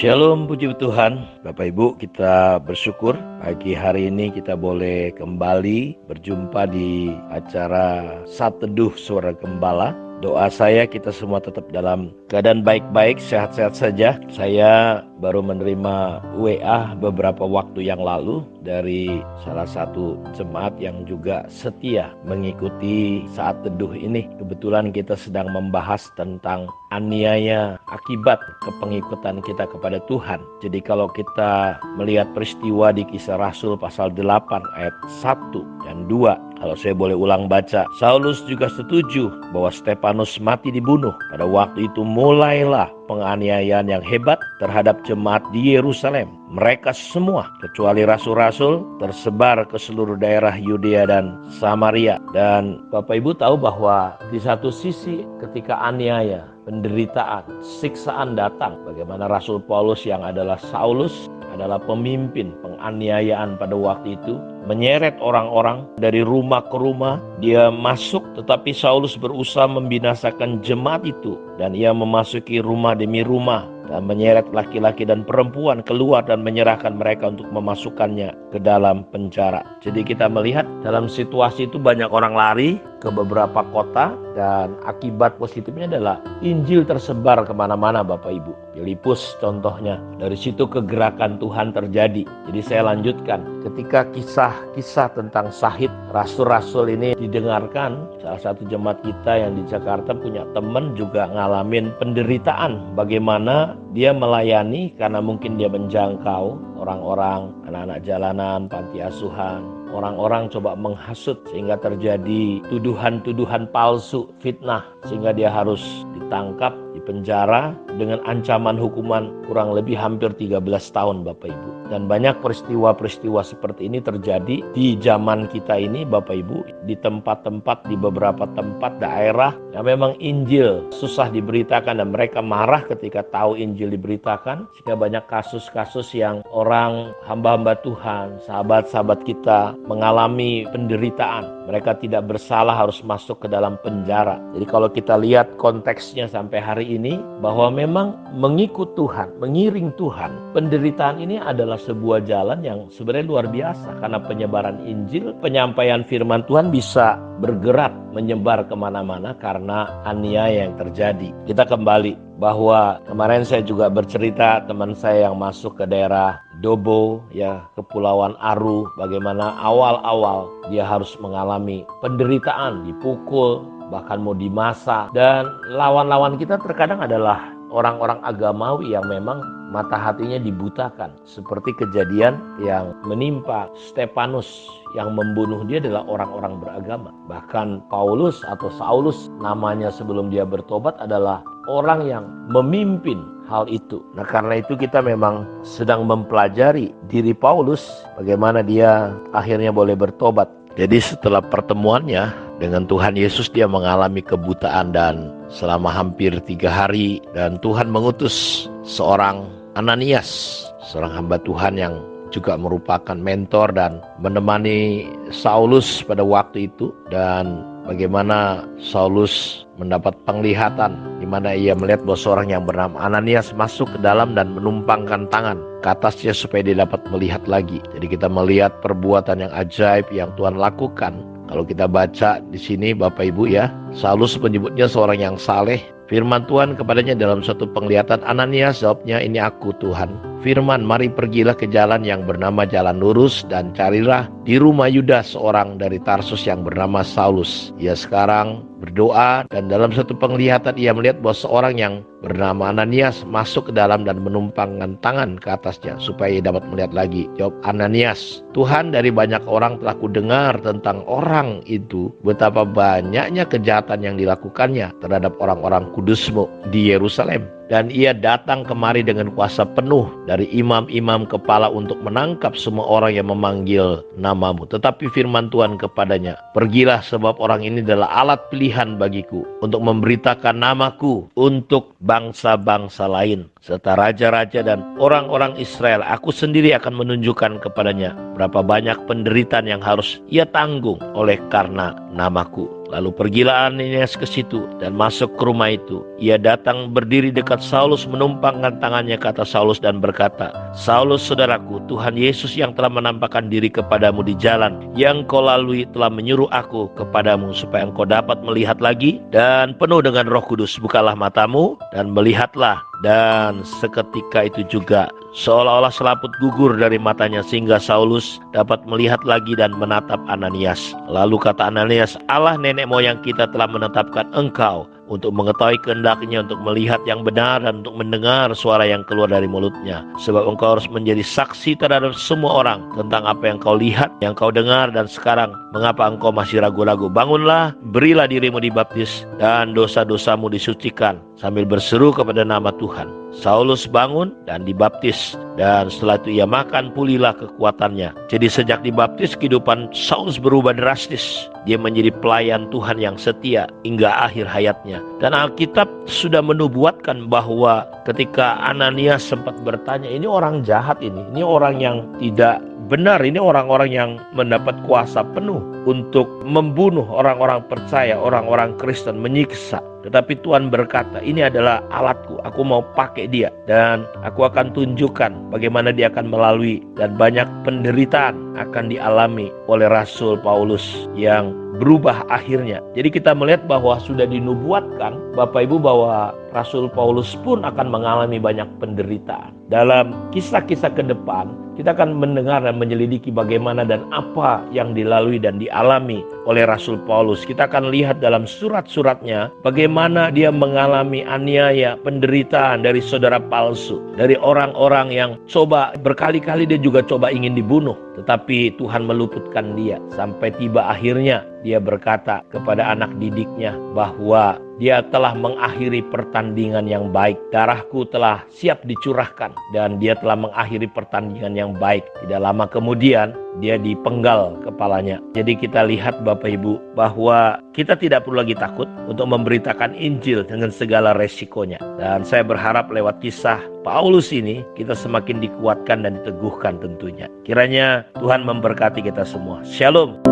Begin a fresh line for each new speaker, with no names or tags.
Shalom, puji Tuhan. Bapak Ibu, kita bersyukur pagi hari ini kita boleh kembali berjumpa di acara Saat Teduh Suara Gembala. Doa saya kita semua tetap dalam keadaan baik-baik, sehat-sehat saja. Saya baru menerima WA beberapa waktu yang lalu dari salah satu jemaat yang juga setia mengikuti Saat Teduh ini. Kebetulan kita sedang membahas tentang aniaya akibat kepengikutan kita kepada Tuhan. Jadi kalau kita melihat peristiwa di Kisah Rasul pasal 8 ayat 1 dan 2, kalau saya boleh ulang baca, Saulus juga setuju bahwa Stefanus mati dibunuh. Pada waktu itu mulailah penganiayaan yang hebat terhadap jemaat di Yerusalem. Mereka semua, kecuali rasul-rasul, tersebar ke seluruh daerah Yudea dan Samaria. Dan Bapak Ibu tahu bahwa di satu sisi ketika aniaya, penderitaan, siksaan datang, bagaimana Rasul Paulus yang adalah Saulus adalah pemimpin penganiayaan pada waktu itu, menyeret orang-orang dari rumah ke rumah. Dia masuk, tetapi Saulus berusaha membinasakan jemaat itu, dan ia memasuki rumah demi rumah dan menyeret laki-laki dan perempuan keluar dan menyerahkan mereka untuk memasukkannya ke dalam penjara. Jadi kita melihat dalam situasi itu banyak orang lari ke beberapa kota, dan akibat positifnya adalah Injil tersebar kemana-mana Bapak Ibu. Filipus contohnya, dari situ kegerakan Tuhan terjadi. Jadi saya lanjutkan, ketika kisah-kisah tentang Syahid, rasul-rasul ini didengarkan, salah satu jemaat kita yang di Jakarta punya teman juga ngalamin penderitaan. Bagaimana dia melayani karena mungkin dia menjangkau orang-orang, anak-anak jalanan, panti asuhan. Orang-orang coba menghasut sehingga terjadi tuduhan-tuduhan palsu, fitnah, sehingga dia harus ditangkap, dipenjara dengan ancaman hukuman kurang lebih hampir 13 tahun Bapak Ibu. Dan banyak peristiwa-peristiwa seperti ini terjadi di zaman kita ini Bapak Ibu, di tempat-tempat, di beberapa tempat daerah yang memang Injil susah diberitakan, dan mereka marah ketika tahu Injil diberitakan, sehingga banyak kasus-kasus yang orang, hamba-hamba Tuhan, sahabat-sahabat kita mengalami penderitaan. Mereka tidak bersalah harus masuk ke dalam penjara. Jadi kalau kita lihat konteksnya sampai hari ini, bahwa memang mengikut Tuhan, mengiring Tuhan, penderitaan ini adalah sebuah jalan yang sebenarnya luar biasa. Karena penyebaran Injil, penyampaian firman Tuhan bisa bergerak, menyebar kemana-mana karena aniaya yang terjadi. Kita kembali bahwa kemarin saya juga bercerita teman saya yang masuk ke daerah Dobo, ya, Kepulauan Aru, bagaimana awal-awal dia harus mengalami penderitaan, dipukul, bahkan mau dimasak. Dan lawan-lawan kita terkadang adalah orang-orang agamawi yang memang mata hatinya dibutakan. Seperti kejadian yang menimpa Stefanus, yang membunuh dia adalah orang-orang beragama. Bahkan Paulus atau Saulus namanya sebelum dia bertobat adalah orang yang memimpin hal itu. Nah, karena itu kita memang sedang mempelajari diri Paulus, bagaimana dia akhirnya boleh bertobat. Jadi setelah pertemuannya dengan Tuhan Yesus, dia mengalami kebutaan dan selama hampir 3 hari, dan Tuhan mengutus seorang Ananias, seorang hamba Tuhan yang juga merupakan mentor dan menemani Saulus pada waktu itu. Dan bagaimana Saulus mendapat penglihatan, di mana ia melihat bahwa seorang yang bernama Ananias masuk ke dalam dan menumpangkan tangan ke atasnya supaya dia dapat melihat lagi. Jadi kita melihat perbuatan yang ajaib yang Tuhan lakukan. Kalau kita baca di sini Bapak Ibu ya, Saulus menyebutnya seorang yang saleh. Firman Tuhan kepadanya dalam suatu penglihatan, Ananias, jawabnya, ini aku Tuhan. Firman, mari pergilah ke jalan yang bernama Jalan Lurus dan carilah di rumah Yudas seorang dari Tarsus yang bernama Saulus. Ia sekarang berdoa, dan dalam satu penglihatan ia melihat bahwa seorang yang bernama Ananias masuk ke dalam dan menumpangkan tangan ke atasnya supaya ia dapat melihat lagi. Jawab Ananias, Tuhan, dari banyak orang telah kudengar tentang orang itu, betapa banyaknya kejahatan yang dilakukannya terhadap orang-orang kudus-Mu di Yerusalem. Dan ia datang kemari dengan kuasa penuh dari imam-imam kepala untuk menangkap semua orang yang memanggil nama-Mu. Tetapi firman Tuhan kepadanya, pergilah, sebab orang ini adalah alat pilihan bagiku untuk memberitakan namaku untuk bangsa-bangsa lain, serta raja-raja dan orang-orang Israel. Aku sendiri akan menunjukkan kepadanya berapa banyak penderitaan yang harus ia tanggung oleh karena namaku. Lalu pergilah Ananias ke situ dan masuk ke rumah itu. Ia datang berdiri dekat Saulus, menumpangkan tangannya ke atas Saulus dan berkata, "Saulus, saudaraku, Tuhan Yesus yang telah menampakkan diri kepadamu di jalan yang kau lalui telah menyuruh aku kepadamu supaya engkau dapat melihat lagi dan penuh dengan Roh Kudus. Bukalah matamu dan melihatlah." Dan seketika itu juga seolah-olah selaput gugur dari matanya sehingga Saulus dapat melihat lagi dan menatap Ananias. Lalu kata Ananias, "Allah nenek moyang kita telah menetapkan engkau untuk mengetahui kehendaknya, untuk melihat yang benar dan untuk mendengar suara yang keluar dari mulutnya. Sebab engkau harus menjadi saksi terhadap semua orang tentang apa yang kau lihat, yang kau dengar, dan sekarang mengapa engkau masih ragu-ragu? Bangunlah, berilah dirimu dibaptis, dan dosa-dosamu disucikan, sambil berseru kepada nama Tuhan." Saulus bangun dan dibaptis, dan setelah itu ia makan, pulihlah kekuatannya. Jadi sejak dibaptis, kehidupan Saulus berubah drastis. Dia menjadi pelayan Tuhan yang setia hingga akhir hayatnya. Dan Alkitab sudah menubuatkan bahwa ketika Ananias sempat bertanya, ini orang jahat ini orang yang tidak benar, ini orang-orang yang mendapat kuasa penuh untuk membunuh orang-orang percaya, orang-orang Kristen, menyiksa. Tetapi Tuhan berkata, ini adalah alatku, aku mau pakai dia dan aku akan tunjukkan bagaimana dia akan melalui, dan banyak penderitaan akan dialami oleh Rasul Paulus yang berubah akhirnya. Jadi kita melihat bahwa sudah dinubuatkan, Bapak Ibu, bahwa Rasul Paulus pun akan mengalami banyak penderitaan. Dalam kisah-kisah ke depan, kita akan mendengar dan menyelidiki bagaimana dan apa yang dilalui dan dialami oleh Rasul Paulus. Kita akan lihat dalam surat-suratnya bagaimana dia mengalami aniaya, penderitaan dari saudara palsu, dari orang-orang yang coba berkali-kali dia juga coba ingin dibunuh. Tetapi Tuhan meluputkan dia sampai tiba akhirnya dia berkata kepada anak didiknya bahwa dia telah mengakhiri pertandingan yang baik. Darahku telah siap dicurahkan dan dia telah mengakhiri pertandingan yang baik. Tidak lama kemudian dia dipenggal kepalanya. Jadi kita lihat Bapak Ibu bahwa kita tidak perlu lagi takut untuk memberitakan Injil dengan segala resikonya. Dan saya berharap lewat kisah Paulus ini kita semakin dikuatkan dan diteguhkan tentunya. Kiranya Tuhan memberkati kita semua. Shalom.